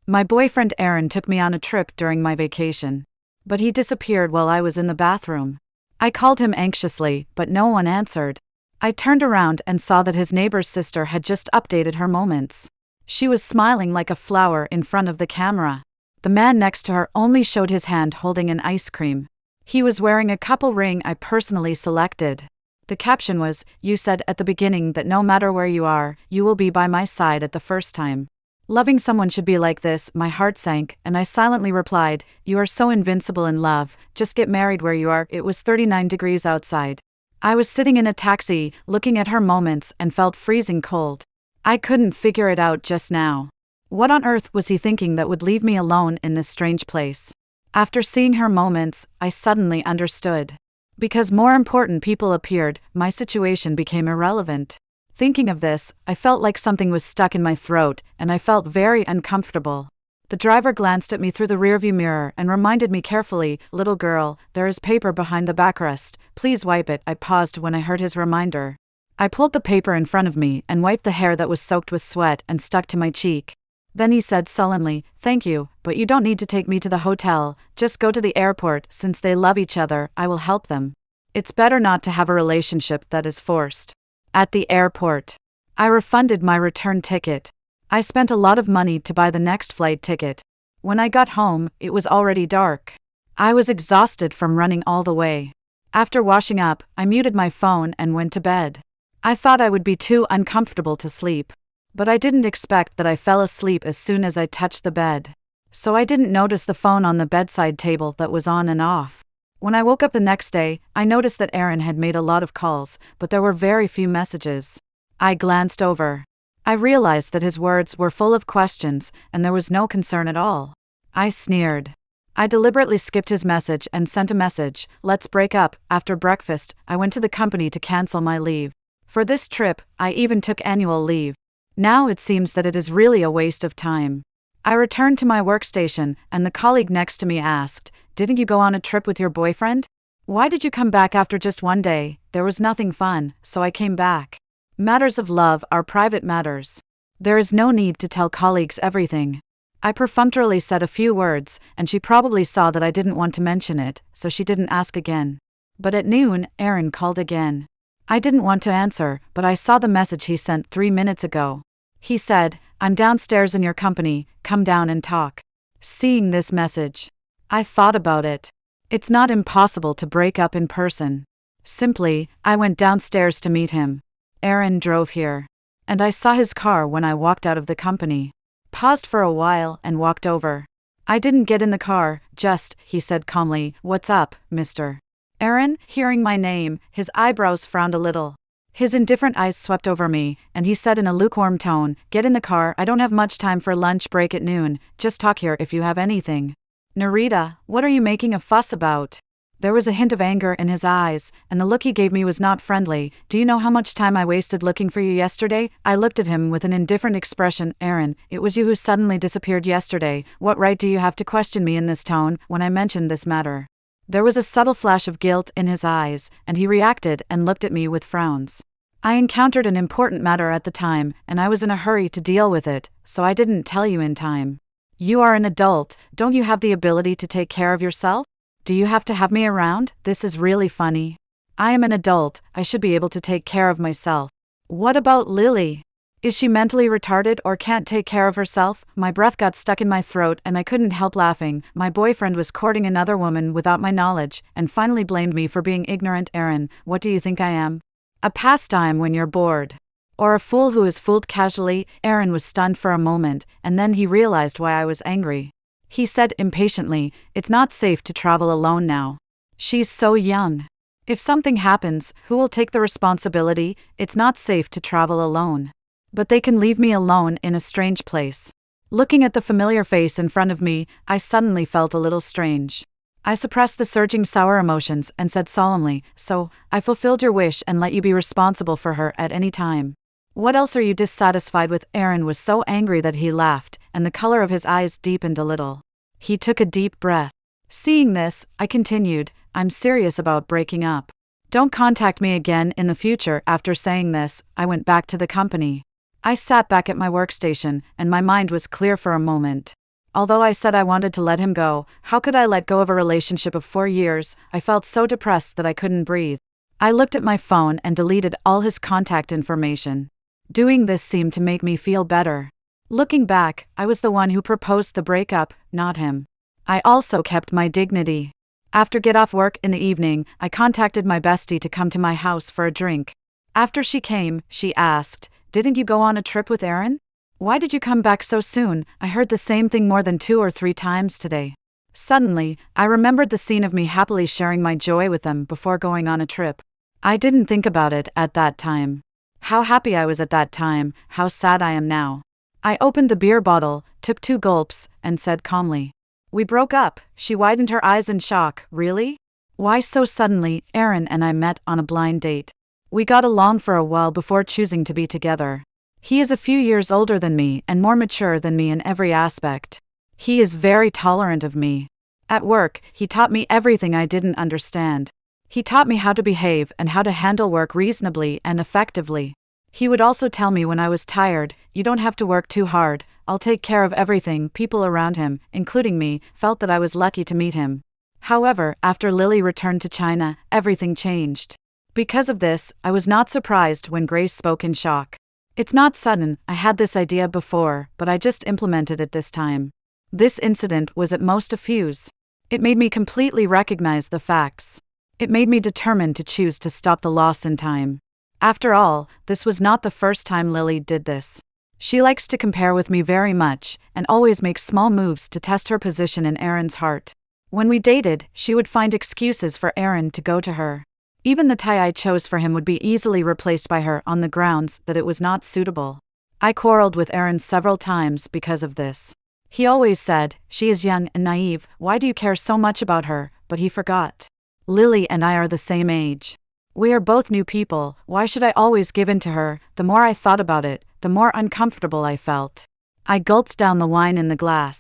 My boyfriend Aaron took me on a trip during my vacation. But he disappeared while I was in the bathroom. I called him anxiously, but no one answered. I turned around and saw that his neighbor's sister had just updated her moments. She was smiling like a flower in front of the camera. The man next to her only showed his hand holding an ice cream. He was wearing a couple ring I personally selected. The caption was, "You said at the beginning that no matter where you are, you will be by my side at the first time. Loving someone should be like this." My heart sank, and I silently replied, "You are so invincible in love, just get married where you are." It was 39 degrees outside. I was sitting in a taxi, looking at her moments, and felt freezing cold. I couldn't figure it out just now. What on earth was he thinking that would leave me alone in this strange place? After seeing her moments, I suddenly understood. Because more important people appeared, my situation became irrelevant. Thinking of this, I felt like something was stuck in my throat, and I felt very uncomfortable. The driver glanced at me through the rearview mirror and reminded me carefully, "Little girl, there is paper behind the backrest. Please wipe it." I paused when I heard his reminder. I pulled the paper in front of me and wiped the hair that was soaked with sweat and stuck to my cheek. Then he said sullenly, "Thank you, but you don't need to take me to the hotel. Just go to the airport. Since they love each other, I will help them. It's better not to have a relationship that is forced." At the airport, I refunded my return ticket. I spent a lot of money to buy the next flight ticket. When I got home, it was already dark. I was exhausted from running all the way. After washing up, I muted my phone and went to bed. I thought I would be too uncomfortable to sleep. But I didn't expect that I fell asleep as soon as I touched the bed. So I didn't notice the phone on the bedside table that was on and off. When I woke up the next day, I noticed that Aaron had made a lot of calls, but there were very few messages. I glanced over. I realized that his words were full of questions, and there was no concern at all. I sneered. I deliberately skipped his message and sent a message, "Let's break up." After breakfast, I went to the company to cancel my leave. For this trip, I even took annual leave. Now it seems that it is really a waste of time. I returned to my workstation, and the colleague next to me asked, "Didn't you go on a trip with your boyfriend? Why did you come back after just one day?" There was nothing fun, so I came back. Matters of love are private matters. There is no need to tell colleagues everything. I perfunctorily said a few words, and she probably saw that I didn't want to mention it, so she didn't ask again. But at noon, Aaron called again. I didn't want to answer, but I saw the message he sent 3 minutes ago. He said, "I'm downstairs in your company, come down and talk." Seeing this message, I thought about it. It's not impossible to break up in person. Simply, I went downstairs to meet him. Aaron drove here, and I saw his car when I walked out of the company. Paused for a while and walked over. "I didn't get in the car, just," he said calmly, "What's up, mister?" Aaron, hearing my name, his eyebrows frowned a little. His indifferent eyes swept over me, and he said in a lukewarm tone, "Get in the car, I don't have much time for lunch break at noon, just talk here if you have anything." "Narita, what are you making a fuss about?" There was a hint of anger in his eyes, and the look he gave me was not friendly. "Do you know how much time I wasted looking for you yesterday?" I looked at him with an indifferent expression. "Aaron, it was you who suddenly disappeared yesterday. What right do you have to question me in this tone when I mentioned this matter?" There was a subtle flash of guilt in his eyes, and he reacted and looked at me with frowns. I encountered an important matter at the time, and I was in a hurry to deal with it, so I didn't tell you in time. "You are an adult, don't you have the ability to take care of yourself? Do you have to have me around? This is really funny. I am an adult, I should be able to take care of myself. What about Lily? Is she mentally retarded or can't take care of herself?" My breath got stuck in my throat and I couldn't help laughing. My boyfriend was courting another woman without my knowledge, and finally blamed me for being ignorant. "Aaron, what do you think I am? A pastime when you're bored? Or a fool who is fooled casually?" Aaron was stunned for a moment, and then he realized why I was angry. He said impatiently, "It's not safe to travel alone now. She's so young. If something happens, who will take the responsibility? It's not safe to travel alone. But they can leave me alone in a strange place." Looking at the familiar face in front of me, I suddenly felt a little strange. I suppressed the surging sour emotions and said solemnly, "So, I fulfilled your wish and let you be responsible for her at any time. What else are you dissatisfied with?" Aaron was so angry that he laughed, and the color of his eyes deepened a little. He took a deep breath. Seeing this, I continued, "I'm serious about breaking up. Don't contact me again in the future." After saying this, I went back to the company. I sat back at my workstation, and my mind was clear for a moment. Although I said I wanted to let him go, how could I let go of a relationship of 4 years? I felt so depressed that I couldn't breathe. I looked at my phone and deleted all his contact information. Doing this seemed to make me feel better. Looking back, I was the one who proposed the breakup, not him. I also kept my dignity. After get off work in the evening, I contacted my bestie to come to my house for a drink. After she came, she asked, "Didn't you go on a trip with Aaron? Why did you come back so soon? I heard the same thing more than 2 or 3 times today." Suddenly, I remembered the scene of me happily sharing my joy with them before going on a trip. I didn't think about it at that time. How happy I was at that time, how sad I am now. I opened the beer bottle, took 2 gulps, and said calmly, "We broke up." She widened her eyes in shock. "Really? Why so suddenly?" Aaron and I met on a blind date. We got along for a while before choosing to be together. He is a few years older than me and more mature than me in every aspect. He is very tolerant of me. At work, he taught me everything I didn't understand. He taught me how to behave and how to handle work reasonably and effectively. He would also tell me when I was tired, "You don't have to work too hard, I'll take care of everything." People around him, including me, felt that I was lucky to meet him. However, after Lily returned to China, everything changed. Because of this, I was not surprised when Grace spoke in shock. "It's not sudden, I had this idea before, but I just implemented it this time." This incident was at most a fuse. It made me completely recognize the facts. It made me determined to choose to stop the loss in time. After all, this was not the first time Lily did this. She likes to compare with me very much, and always makes small moves to test her position in Aaron's heart. When we dated, she would find excuses for Aaron to go to her. Even the tie I chose for him would be easily replaced by her on the grounds that it was not suitable. I quarreled with Aaron several times because of this. He always said, "She is young and naive, why do you care so much about her?" But he forgot. Lily and I are the same age. We are both new people, why should I always give in to her? The more I thought about it, the more uncomfortable I felt. I gulped down the wine in the glass.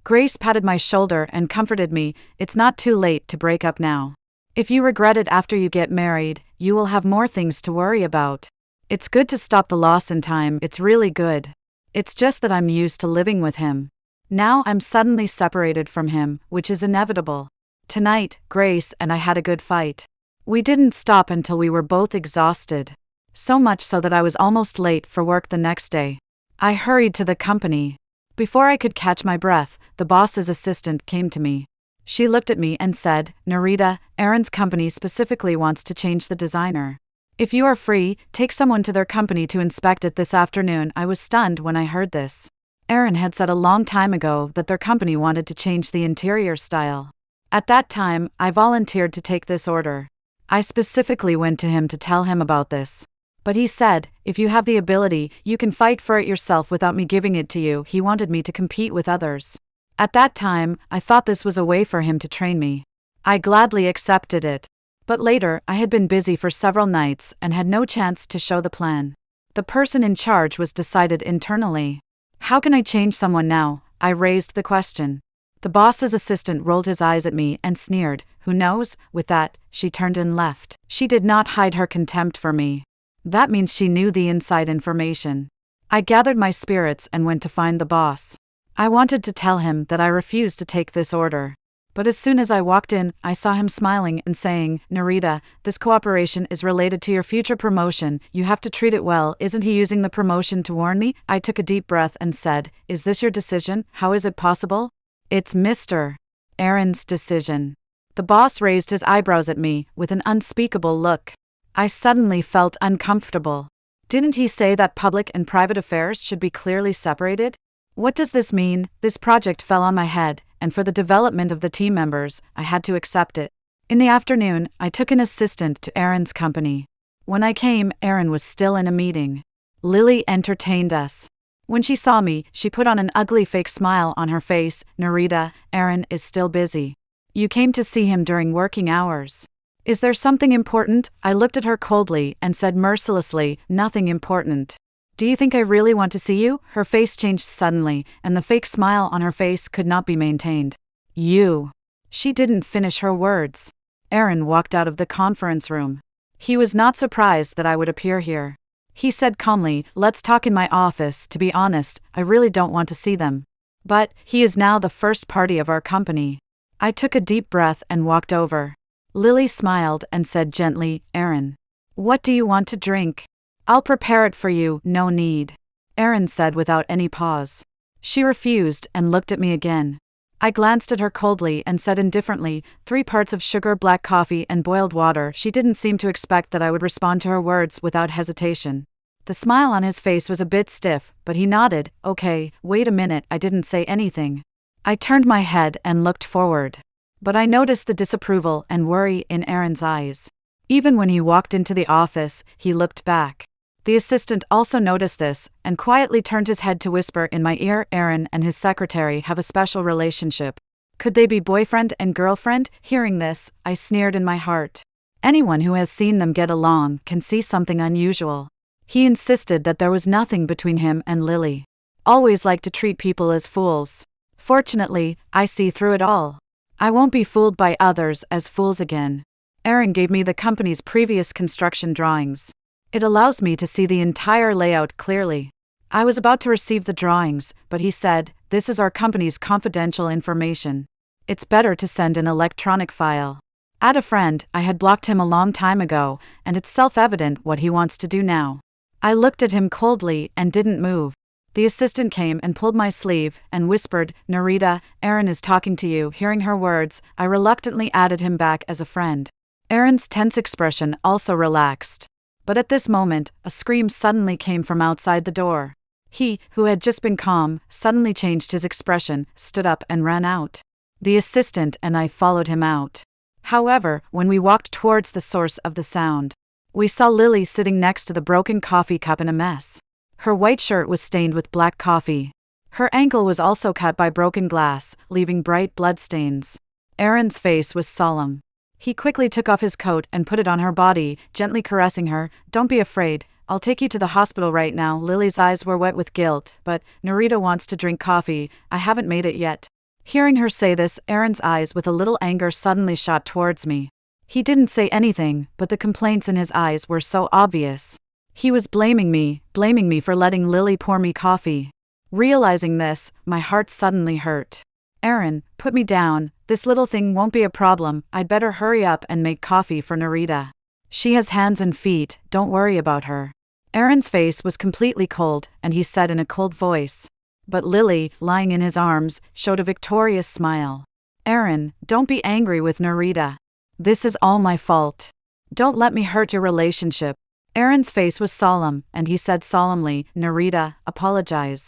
Grace patted my shoulder and comforted me. "It's not too late to break up now. If you regret it after you get married, you will have more things to worry about. It's good to stop the loss in time, it's really good. It's just that I'm used to living with him. Now I'm suddenly separated from him, which is inevitable." Tonight, Grace and I had a good fight. We didn't stop until we were both exhausted. So much so that I was almost late for work the next day. I hurried to the company. Before I could catch my breath, the boss's assistant came to me. She looked at me and said, "Narita, Aaron's company specifically wants to change the designer. If you are free, take someone to their company to inspect it this afternoon." I was stunned when I heard this. Aaron had said a long time ago that their company wanted to change the interior style. At that time, I volunteered to take this order. I specifically went to him to tell him about this. But he said, "If you have the ability, you can fight for it yourself without me giving it to you." He wanted me to compete with others. At that time, I thought this was a way for him to train me. I gladly accepted it. But later, I had been busy for several nights and had no chance to show the plan. The person in charge was decided internally. How can I change someone now? I raised the question. The boss's assistant rolled his eyes at me and sneered. "Who knows?" With that, she turned and left. She did not hide her contempt for me. That means she knew the inside information. I gathered my spirits and went to find the boss. I wanted to tell him that I refused to take this order. But as soon as I walked in, I saw him smiling and saying, "Narita, this cooperation is related to your future promotion. You have to treat it well." Isn't he using the promotion to warn me? I took a deep breath and said, "Is this your decision? How is it possible?" "It's Mr. Aaron's decision." The boss raised his eyebrows at me with an unspeakable look. I suddenly felt uncomfortable. Didn't he say that public and private affairs should be clearly separated? What does this mean? This project fell on my head, and for the development of the team members, I had to accept it. In the afternoon, I took an assistant to Aaron's company. When I came, Aaron was still in a meeting. Lily entertained us. When she saw me, she put on an ugly fake smile on her face. "Narita, Aaron is still busy. You came to see him during working hours. Is there something important?" I looked at her coldly and said mercilessly, "Nothing important." "Do you think I really want to see you?" Her face changed suddenly, and the fake smile on her face could not be maintained. "You." She didn't finish her words. Aaron walked out of the conference room. He was not surprised that I would appear here. He said calmly, "Let's talk in my office. To be honest, I really don't want to see them." But he is now the first party of our company. I took a deep breath and walked over. Lily smiled and said gently, Erin, what do you want to drink? I'll prepare it for you, no need. Erin said without any pause. She refused and looked at me again. I glanced at her coldly and said indifferently, 3 parts of sugar, black coffee, and boiled water. She didn't seem to expect that I would respond to her words without hesitation. The smile on his face was a bit stiff, but he nodded. Okay, wait a minute, I didn't say anything. I turned my head and looked forward. But I noticed the disapproval and worry in Erin's eyes. Even when he walked into the office, he looked back. The assistant also noticed this, and quietly turned his head to whisper in my ear, Erin and his secretary have a special relationship. Could they be boyfriend and girlfriend? Hearing this, I sneered in my heart. Anyone who has seen them get along can see something unusual. He insisted that there was nothing between him and Lily. Always like to treat people as fools. Fortunately, I see through it all. I won't be fooled by others as fools again. Erin gave me the company's previous construction drawings. It allows me to see the entire layout clearly. I was about to receive the drawings, but he said, this is our company's confidential information. It's better to send an electronic file. Add a friend, I had blocked him a long time ago, and it's self-evident what he wants to do now. I looked at him coldly and didn't move. The assistant came and pulled my sleeve and whispered, Narita, Erin is talking to you. Hearing her words, I reluctantly added him back as a friend. Erin's tense expression also relaxed. But at this moment, a scream suddenly came from outside the door. He, who had just been calm, suddenly changed his expression, stood up and ran out. The assistant and I followed him out. However, when we walked towards the source of the sound, we saw Lily sitting next to the broken coffee cup in a mess. Her white shirt was stained with black coffee. Her ankle was also cut by broken glass, leaving bright bloodstains. Erin's face was solemn. He quickly took off his coat and put it on her body, gently caressing her. Don't be afraid. I'll take you to the hospital right now. Lily's eyes were wet with guilt, but Narita wants to drink coffee. I haven't made it yet. Hearing her say this, Erin's eyes with a little anger suddenly shot towards me. He didn't say anything, but the complaints in his eyes were so obvious. He was blaming me for letting Lily pour me coffee. Realizing this, my heart suddenly hurt. Erin, put me down. This little thing won't be a problem. I'd better hurry up and make coffee for Narita. She has hands and feet, don't worry about her. Erin's face was completely cold, and he said in a cold voice. But Lily, lying in his arms, showed a victorious smile. Erin, don't be angry with Narita. This is all my fault. Don't let me hurt your relationship. Erin's face was solemn, and he said solemnly, Narita, apologize.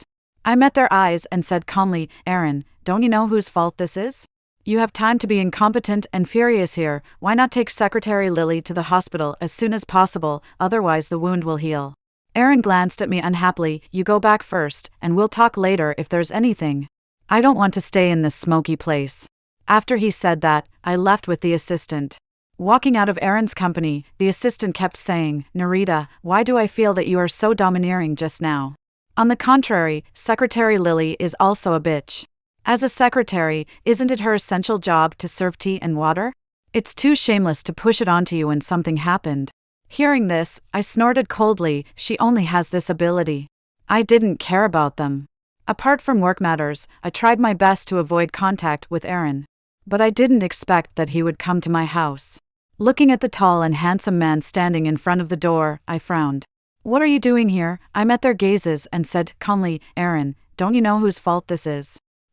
I met their eyes and said calmly, Erin, don't you know whose fault this is? You have time to be incompetent and furious here. Why not take Secretary Lily to the hospital as soon as possible, otherwise the wound will heal. Erin glanced at me unhappily. You go back first, and we'll talk later if there's anything. I don't want to stay in this smoky place. After he said that, I left with the assistant. Walking out of Erin's company, the assistant kept saying, Narita, why do I feel that you are so domineering just now? On the contrary, Secretary Lily is also a bitch. As a secretary, isn't it her essential job to serve tea and water? It's too shameless to push it onto you when something happened. Hearing this, I snorted coldly. She only has this ability. I didn't care about them. Apart from work matters, I tried my best to avoid contact with Erin. But I didn't expect that he would come to my house. Looking at the tall and handsome man standing in front of the door, I frowned. What are you doing here? I met their gazes and said calmly, Erin, don't you know whose fault this is?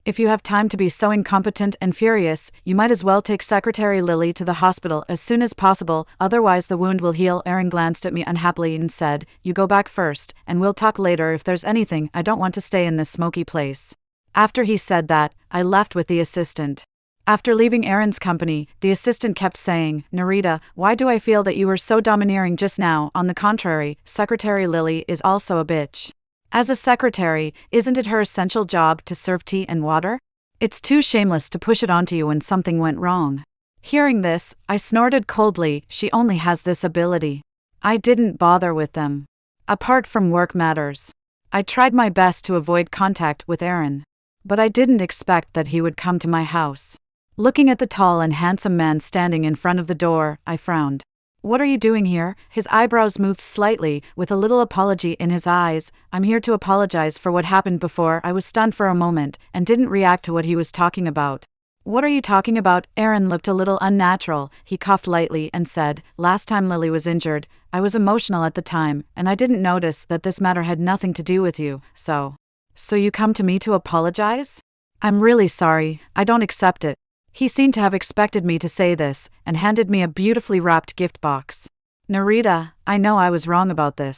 If you have time to be so incompetent and furious, you might as well take Secretary Lily to the hospital as soon as possible, otherwise the wound will heal. Erin glanced at me unhappily and said, you go back first, and we'll talk later if there's anything. I don't want to stay in this smoky place. After he said that, I left with the assistant. After leaving Erin's company, the assistant kept saying, Narita, why do I feel that you were so domineering just now? On the contrary, Secretary Lily is also a bitch. As a secretary, isn't it her essential job to serve tea and water? It's too shameless to push it onto you when something went wrong. Hearing this, I snorted coldly. She only has this ability. I didn't bother with them. Apart from work matters. I tried my best to avoid contact with Erin. But I didn't expect that he would come to my house. Looking at the tall and handsome man standing in front of the door, I frowned. What are you doing here? His eyebrows moved slightly, with a little apology in his eyes. I'm here to apologize for what happened before. I was stunned for a moment, and didn't react to what he was talking about. What are you talking about? Aaron looked a little unnatural. He coughed lightly and said, last time Lily was injured, I was emotional at the time, and I didn't notice that this matter had nothing to do with you, so. So you come to me to apologize? I'm really sorry, I don't accept it. He seemed to have expected me to say this, and handed me a beautifully wrapped gift box. Narita, I know I was wrong about this.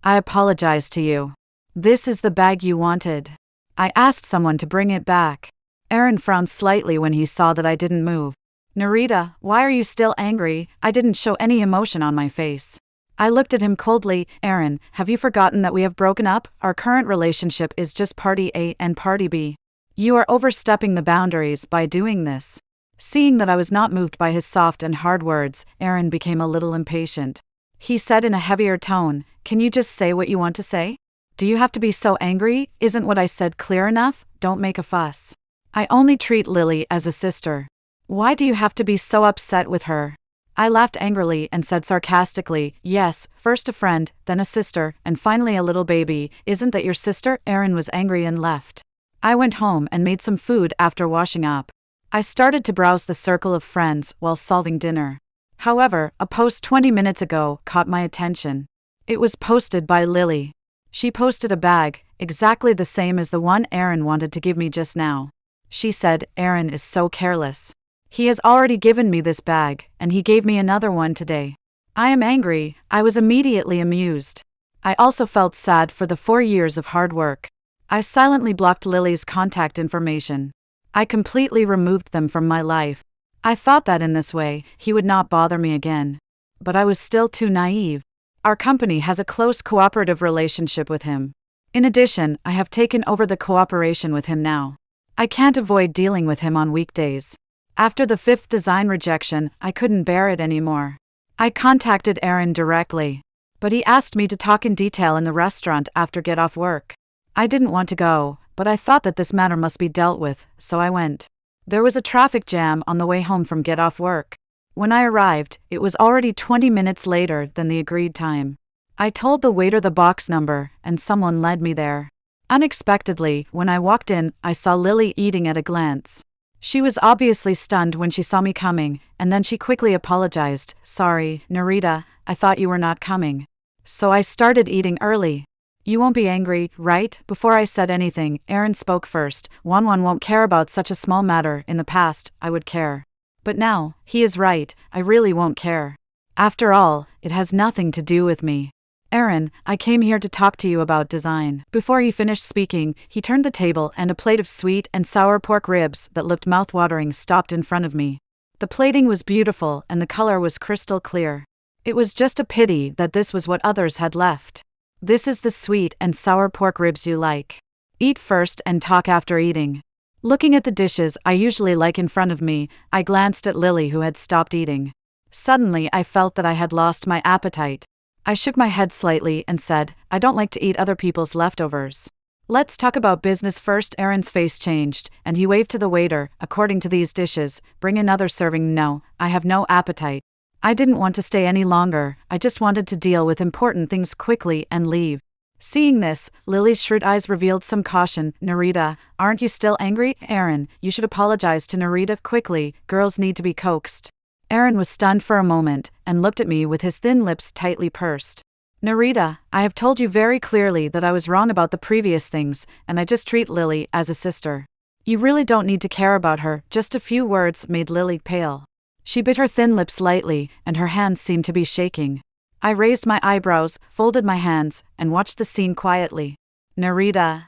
I apologize to you. This is the bag you wanted. I asked someone to bring it back. Aaron frowned slightly when he saw that I didn't move. Narita, why are you still angry? I didn't show any emotion on my face. I looked at him coldly. Aaron, have you forgotten that we have broken up? Our current relationship is just party A and party B. You are overstepping the boundaries by doing this. Seeing that I was not moved by his soft and hard words, Aaron became a little impatient. He said in a heavier tone, can you just say what you want to say? Do you have to be so angry? Isn't what I said clear enough? Don't make a fuss. I only treat Lily as a sister. Why do you have to be so upset with her? I laughed angrily and said sarcastically, yes, first a friend, then a sister, and finally a little baby. Isn't that your sister? Aaron was angry and left. I went home and made some food after washing up. I started to browse the circle of friends while solving dinner. However, a post 20 minutes ago caught my attention. It was posted by Lily. She posted a bag, exactly the same as the one Aaron wanted to give me just now. She said, Aaron is so careless. He has already given me this bag, and he gave me another one today. I am angry. I was immediately amused. I also felt sad for the 4 years of hard work. I silently blocked Lily's contact information. I completely removed them from my life. I thought that in this way, he would not bother me again. But I was still too naive. Our company has a close cooperative relationship with him. In addition, I have taken over the cooperation with him now. I can't avoid dealing with him on weekdays. After the 5th design rejection, I couldn't bear it anymore. I contacted Aaron directly. But he asked me to talk in detail in the restaurant after get off work. I didn't want to go, but I thought that this matter must be dealt with, so I went. There was a traffic jam on the way home from get off work. When I arrived, it was already 20 minutes later than the agreed time. I told the waiter the box number, and someone led me there. Unexpectedly, when I walked in, I saw Lily eating at a glance. She was obviously stunned when she saw me coming, and then she quickly apologized. Sorry, Narita, I thought you were not coming. So I started eating early. You won't be angry, right? Before I said anything, Aaron spoke first. One won't care about such a small matter. In the past, I would care. But now, he is right, I really won't care. After all, it has nothing to do with me. Aaron, I came here to talk to you about design. Before he finished speaking, he turned the table and a plate of sweet and sour pork ribs that looked mouth-watering stopped in front of me. The plating was beautiful and the color was crystal clear. It was just a pity that this was what others had left. This is the sweet and sour pork ribs you like. Eat first and talk after eating. Looking at the dishes I usually like in front of me, I glanced at Lily who had stopped eating. Suddenly I felt that I had lost my appetite. I shook my head slightly and said, I don't like to eat other people's leftovers. Let's talk about business first. Aaron's face changed, and he waved to the waiter. According to these dishes, bring another serving. No, I have no appetite. I didn't want to stay any longer, I just wanted to deal with important things quickly and leave. Seeing this, Lily's shrewd eyes revealed some caution. Narita, aren't you still angry? Aaron, you should apologize to Narita quickly, girls need to be coaxed. Aaron was stunned for a moment, and looked at me with his thin lips tightly pursed. Narita, I have told you very clearly that I was wrong about the previous things, and I just treat Lily as a sister. You really don't need to care about her. Just a few words made Lily pale. She bit her thin lips lightly, and her hands seemed to be shaking. I raised my eyebrows, folded my hands, and watched the scene quietly. Narita,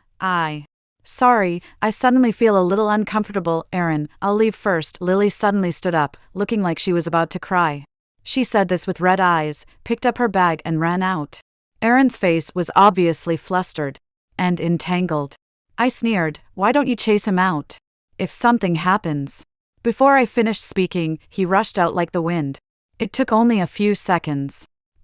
Sorry, I suddenly feel a little uncomfortable. Aaron, I'll leave first. Lily suddenly stood up, looking like she was about to cry. She said this with red eyes, picked up her bag and ran out. Aaron's face was obviously flustered and entangled. I sneered, why don't you chase him out? If something happens. Before I finished speaking, he rushed out like the wind. It took only a few seconds.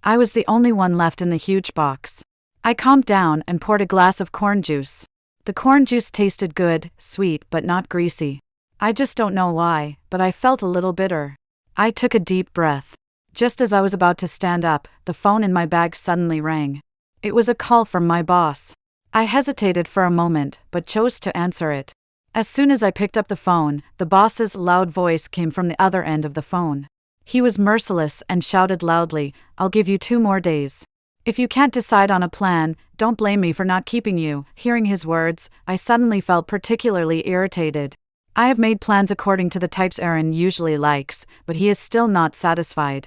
I was the only one left in the huge box. I calmed down and poured a glass of corn juice. The corn juice tasted good, sweet but not greasy. I just don't know why, but I felt a little bitter. I took a deep breath. Just as I was about to stand up, the phone in my bag suddenly rang. It was a call from my boss. I hesitated for a moment, but chose to answer it. As soon as I picked up the phone, the boss's loud voice came from the other end of the phone. He was merciless and shouted loudly, "I'll give you 2 more days. If you can't decide on a plan, don't blame me for not keeping you." Hearing his words, I suddenly felt particularly irritated. I have made plans according to the types Aaron usually likes, but he is still not satisfied.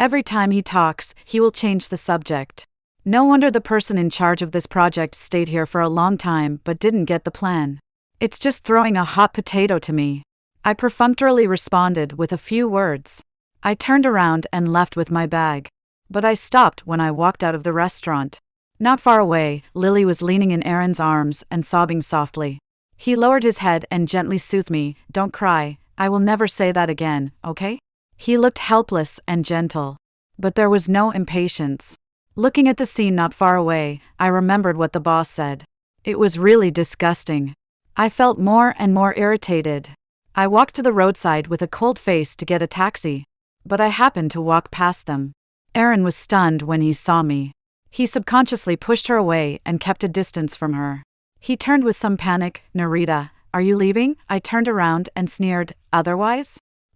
Every time he talks, he will change the subject. No wonder the person in charge of this project stayed here for a long time but didn't get the plan. It's just throwing a hot potato to me. I perfunctorily responded with a few words. I turned around and left with my bag. But I stopped when I walked out of the restaurant. Not far away, Lily was leaning in Aaron's arms and sobbing softly. He lowered his head and gently soothed me. "Don't cry, I will never say that again, okay?" He looked helpless and gentle. But there was no impatience. Looking at the scene not far away, I remembered what the boss said. It was really disgusting. I felt more and more irritated. I walked to the roadside with a cold face to get a taxi. But I happened to walk past them. Aaron was stunned when he saw me. He subconsciously pushed her away and kept a distance from her. He turned with some panic. "Narita, are you leaving?" I turned around and sneered. "Otherwise?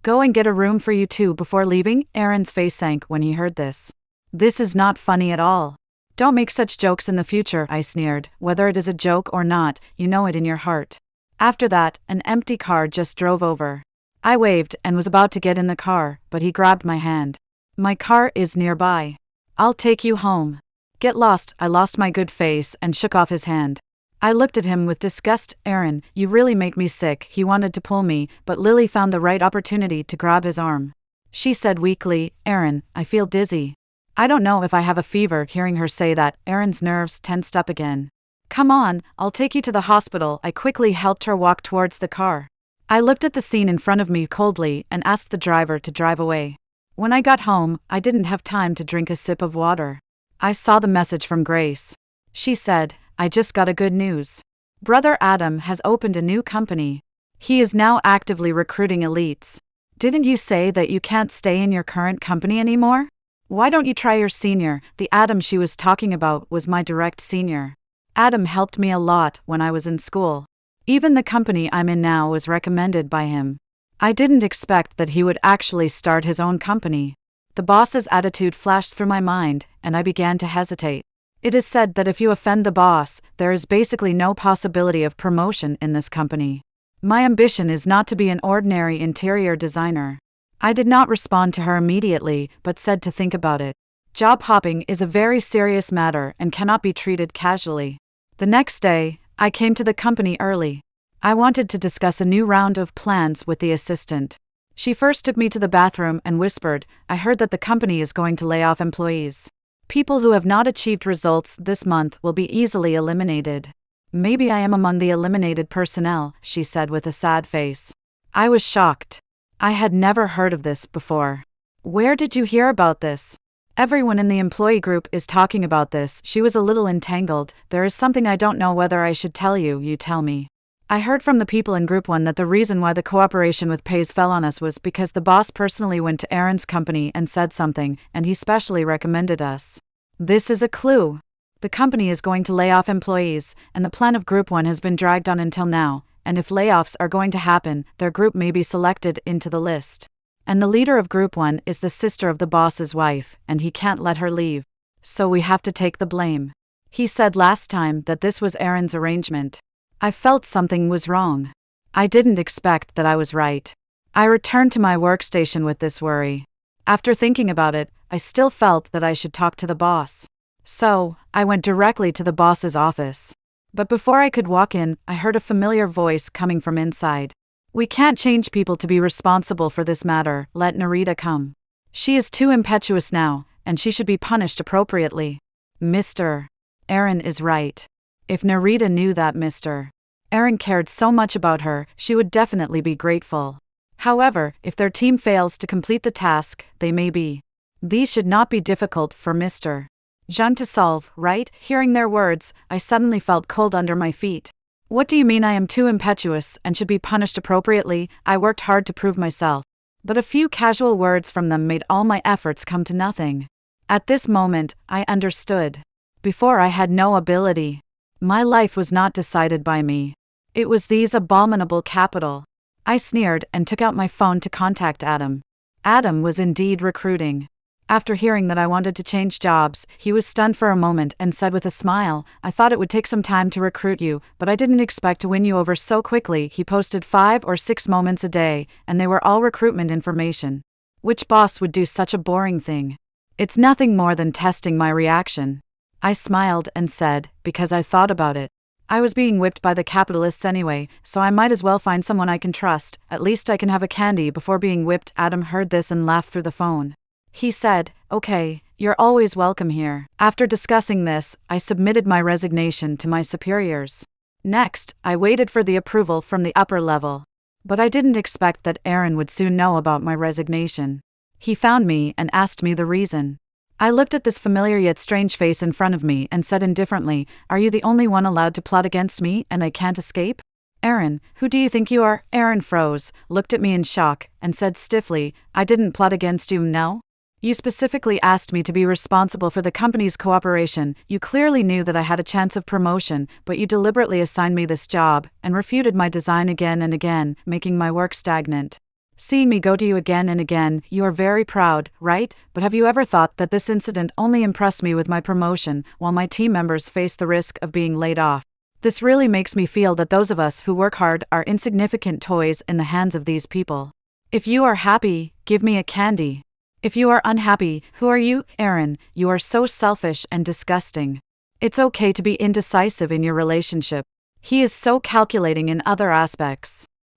Go and get a room for you two before leaving." Aaron's face sank when he heard this. "This is not funny at all. Don't make such jokes in the future," I sneered. "Whether it is a joke or not, you know it in your heart." After that, an empty car just drove over. I waved and was about to get in the car, but he grabbed my hand. "My car is nearby. I'll take you home." "Get lost." I lost my good face and shook off his hand. I looked at him with disgust. "Aaron, you really make me sick." He wanted to pull me, but Lily found the right opportunity to grab his arm. She said weakly, "Aaron, I feel dizzy." "I don't know if I have a fever." Hearing her say that, Aaron's nerves tensed up again. "Come on, I'll take you to the hospital." I quickly helped her walk towards the car. I looked at the scene in front of me coldly and asked the driver to drive away. When I got home, I didn't have time to drink a sip of water. I saw the message from Grace. She said, "I just got a good news. Brother Adam has opened a new company. He is now actively recruiting elites. Didn't you say that you can't stay in your current company anymore? Why don't you try your senior?" The Adam she was talking about was my direct senior. Adam helped me a lot when I was in school. Even the company I'm in now was recommended by him. I didn't expect that he would actually start his own company. The boss's attitude flashed through my mind, and I began to hesitate. It is said that if you offend the boss, there is basically no possibility of promotion in this company. My ambition is not to be an ordinary interior designer. I did not respond to her immediately, but said to think about it. Job hopping is a very serious matter and cannot be treated casually. The next day, I came to the company early. I wanted to discuss a new round of plans with the assistant. She first took me to the bathroom and whispered, "I heard that the company is going to lay off employees. People who have not achieved results this month will be easily eliminated." "Maybe I am among the eliminated personnel," she said with a sad face. I was shocked. I had never heard of this before. "Where did you hear about this?" "Everyone in the employee group is talking about this." She was a little entangled. "There is something I don't know whether I should tell you. You tell me." "I heard from the people in Group 1 that the reason why the cooperation with Pays fell on us was because the boss personally went to Aaron's company and said something, and he specially recommended us." This is a clue. The company is going to lay off employees, and the plan of Group 1 has been dragged on until now, and if layoffs are going to happen, their group may be selected into the list. And the leader of Group 1 is the sister of the boss's wife, and he can't let her leave. So we have to take the blame. He said last time that this was Aaron's arrangement. I felt something was wrong. I didn't expect that I was right. I returned to my workstation with this worry. After thinking about it, I still felt that I should talk to the boss. So, I went directly to the boss's office. But before I could walk in, I heard a familiar voice coming from inside. "We can't change people to be responsible for this matter. Let Narita come. She is too impetuous now, and she should be punished appropriately." Mr. Aaron is right. If Narita knew that Mr. Aaron cared so much about her, she would definitely be grateful. However, if their team fails to complete the task, they may be. These should not be difficult for Mr. Jean to solve, right? Hearing their words, I suddenly felt cold under my feet. What do you mean I am too impetuous and should be punished appropriately? I worked hard to prove myself. but a few casual words from them made all my efforts come to nothing. At this moment, I understood. Before I had no ability. My life was not decided by me. It was these abominable capital. I sneered and took out my phone to contact Adam. Adam was indeed recruiting. After hearing that I wanted to change jobs, he was stunned for a moment and said with a smile, "I thought it would take some time to recruit you, but I didn't expect to win you over so quickly." He posted 5 or 6 moments a day, and they were all recruitment information. Which boss would do such a boring thing? It's nothing more than testing my reaction. I smiled and said, because I thought about it. I was being whipped by the capitalists anyway, so I might as well find someone I can trust. At least I can have a candy before being whipped. Adam heard this and laughed through the phone. He said, "Okay, you're always welcome here." After discussing this, I submitted my resignation to my superiors. Next, I waited for the approval from the upper level. But I didn't expect that Aaron would soon know about my resignation. He found me and asked me the reason. I looked at this familiar yet strange face in front of me and said indifferently, "Are you the only one allowed to plot against me and I can't escape?" "Aaron, who do you think you are?" Aaron froze, looked at me in shock, and said stiffly, "I didn't plot against you, no? You specifically asked me to be responsible for the company's cooperation. You clearly knew that I had a chance of promotion, but you deliberately assigned me this job and refuted my design again and again, making my work stagnant. Seeing me go to you again and again, you are very proud, right? But have you ever thought that this incident only impressed me with my promotion, while my team members face the risk of being laid off? This really makes me feel that those of us who work hard are insignificant toys in the hands of these people. If you are happy, give me a candy. If you are unhappy, who are you?" "Aaron, you are so selfish and disgusting. It's okay to be indecisive in your relationship. He is so calculating in other aspects.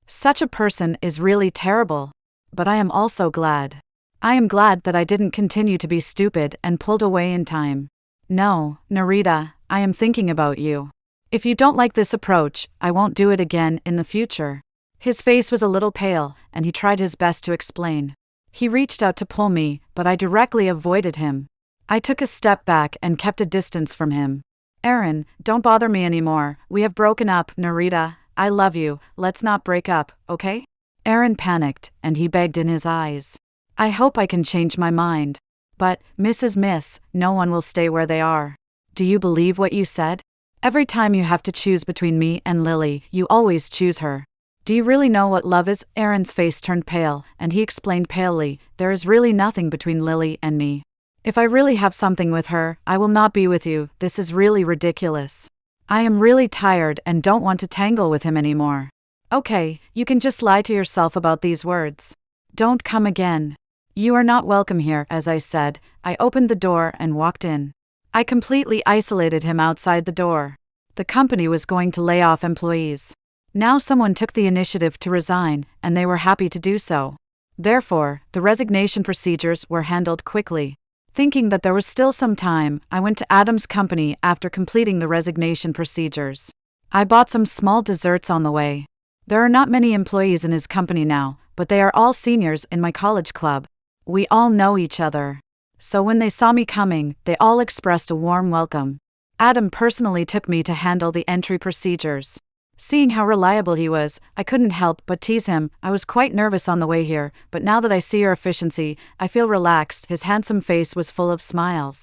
Such a person is really terrible. But I am also glad. I am glad that I didn't continue to be stupid and pulled away in time. No, Narita, I am thinking about you. If you don't like this approach, I won't do it again in the future." His face was a little pale, and he tried his best to explain. He reached out to pull me, but I directly avoided him. I took a step back and kept a distance from him. "Aaron, don't bother me anymore. We have broken up, Narita. I love you. Let's not break up, okay?" Aaron panicked, and he begged in his eyes. "I hope I can change my mind. But, Miss, no one will stay where they are. Do you believe what you said? Every time you have to choose between me and Lily, you always choose her. Do you really know what love is?" Aaron's face turned pale, and he explained palely, "There is really nothing between Lily and me. If I really have something with her, I will not be with you. This is really ridiculous. I am really tired and don't want to tangle with him anymore." "Okay, you can just lie to yourself about these words. Don't come again. You are not welcome here." As I said, I opened the door and walked in. I completely isolated him outside the door. The company was going to lay off employees. Now someone took the initiative to resign, and they were happy to do so. Therefore, the resignation procedures were handled quickly. Thinking that there was still some time, I went to Adam's company after completing the resignation procedures. I bought some small desserts on the way. There are not many employees in his company now, but they are all seniors in my college club. We all know each other. So when they saw me coming, they all expressed a warm welcome. Adam personally took me to handle the entry procedures. Seeing how reliable he was, I couldn't help but tease him. "I was quite nervous on the way here, but now that I see your efficiency, I feel relaxed." His handsome face was full of smiles.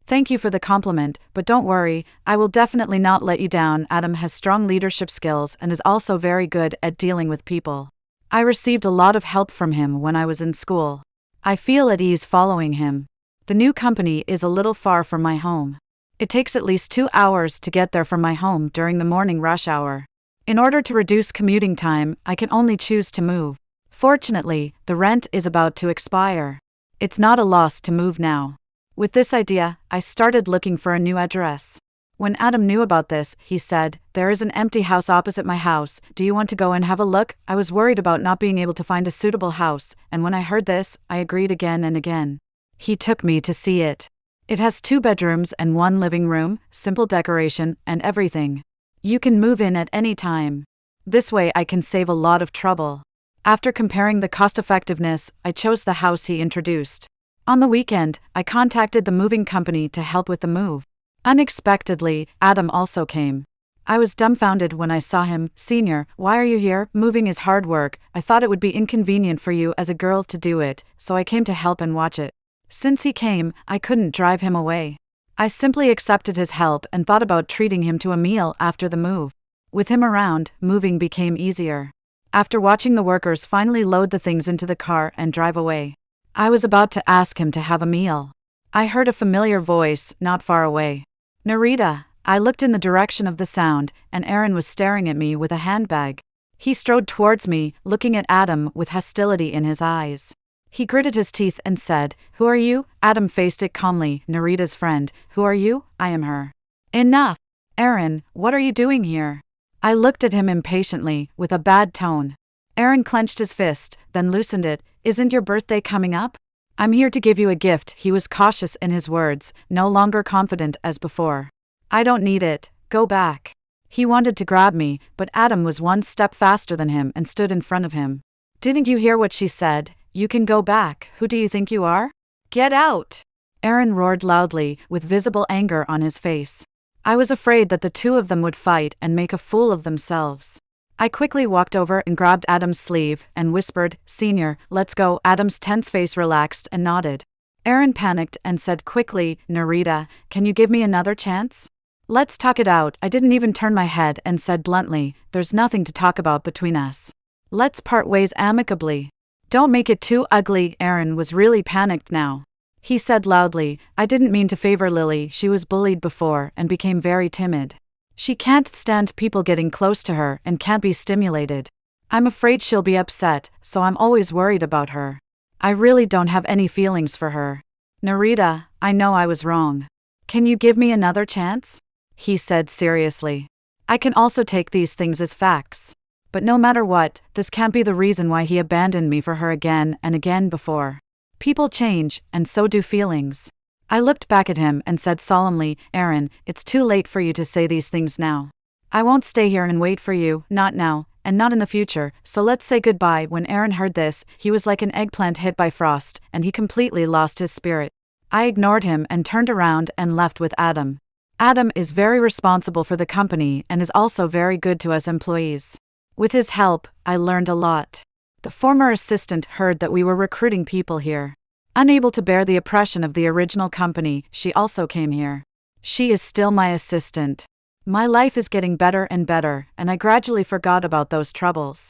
"Thank you for the compliment, but don't worry, I will definitely not let you down." Adam has strong leadership skills and is also very good at dealing with people. I received a lot of help from him when I was in school. I feel at ease following him. The new company is a little far from my home. It takes at least 2 hours to get there from my home during the morning rush hour. In order to reduce commuting time, I can only choose to move. Fortunately, the rent is about to expire. It's not a loss to move now. With this idea, I started looking for a new address. When Adam knew about this, he said, "There is an empty house opposite my house. Do you want to go and have a look?" I was worried about not being able to find a suitable house, and when I heard this, I agreed again and again. He took me to see it. It has 2 bedrooms and 1 living room, simple decoration, and everything. You can move in at any time. This way I can save a lot of trouble. After comparing the cost-effectiveness, I chose the house he introduced. On the weekend, I contacted the moving company to help with the move. Unexpectedly, Adam also came. I was dumbfounded when I saw him. Senior, why are you here? Moving is hard work. I thought it would be inconvenient for you as a girl to do it, so I came to help and watch it. Since he came, I couldn't drive him away. I simply accepted his help and thought about treating him to a meal after the move. With him around, moving became easier. After watching the workers finally load the things into the car and drive away, I was about to ask him to have a meal. I heard a familiar voice not far away. Narita. I looked in the direction of the sound, and Aaron was staring at me with a handbag. He strode towards me, looking at Adam with hostility in his eyes. He gritted his teeth and said, "Who are you?" Adam faced it calmly. "Narita's friend." "Who are you?" "I am her." "Enough!" "Aaron, what are you doing here?" I looked at him impatiently, with a bad tone. Aaron clenched his fist, then loosened it. "Isn't your birthday coming up?" "I'm here to give you a gift." He was cautious in his words, no longer confident as before. "I don't need it. Go back." He wanted to grab me, but Adam was one step faster than him and stood in front of him. "Didn't you hear what she said? You can go back. Who do you think you are? Get out!" Aaron roared loudly, with visible anger on his face. I was afraid that the two of them would fight and make a fool of themselves. I quickly walked over and grabbed Adam's sleeve and whispered, "Senior, let's go." Adam's tense face relaxed and nodded. Aaron panicked and said quickly, "Narita, can you give me another chance? Let's talk it out." I didn't even turn my head and said bluntly, "There's nothing to talk about between us. Let's part ways amicably." "Don't make it too ugly." Aaron was really panicked now. He said loudly, "I didn't mean to favor Lily. She was bullied before and became very timid. She can't stand people getting close to her and can't be stimulated. I'm afraid she'll be upset, so I'm always worried about her. I really don't have any feelings for her. Narita, I know I was wrong. Can you give me another chance?" He said seriously. "I can also take these things as facts. But no matter what, this can't be the reason why he abandoned me for her again and again before. People change, and so do feelings." I looked back at him and said solemnly, "Aaron, it's too late for you to say these things now. I won't stay here and wait for you, not now, and not in the future, so let's say goodbye." When Aaron heard this, he was like an eggplant hit by frost, and he completely lost his spirit. I ignored him and turned around and left with Adam. Adam is very responsible for the company and is also very good to us employees. With his help, I learned a lot. The former assistant heard that we were recruiting people here. Unable to bear the oppression of the original company, she also came here. She is still my assistant. My life is getting better and better, and I gradually forgot about those troubles.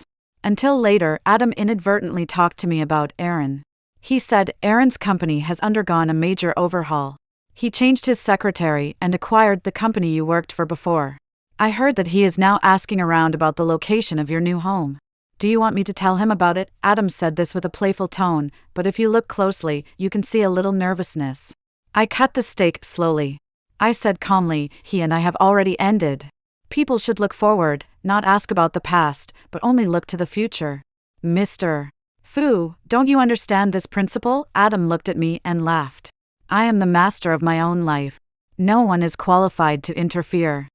Until later, Adam inadvertently talked to me about Aaron. He said Aaron's company has undergone a major overhaul. He changed his secretary and acquired the company you worked for before. I heard that he is now asking around about the location of your new home. Do you want me to tell him about it?" Adam said this with a playful tone, but if you look closely, you can see a little nervousness. I cut the steak slowly. I said calmly, "He and I have already ended. People should look forward, not ask about the past, but only look to the future." "Mr. Fu, don't you understand this principle?" Adam looked at me and laughed. "I am the master of my own life. No one is qualified to interfere."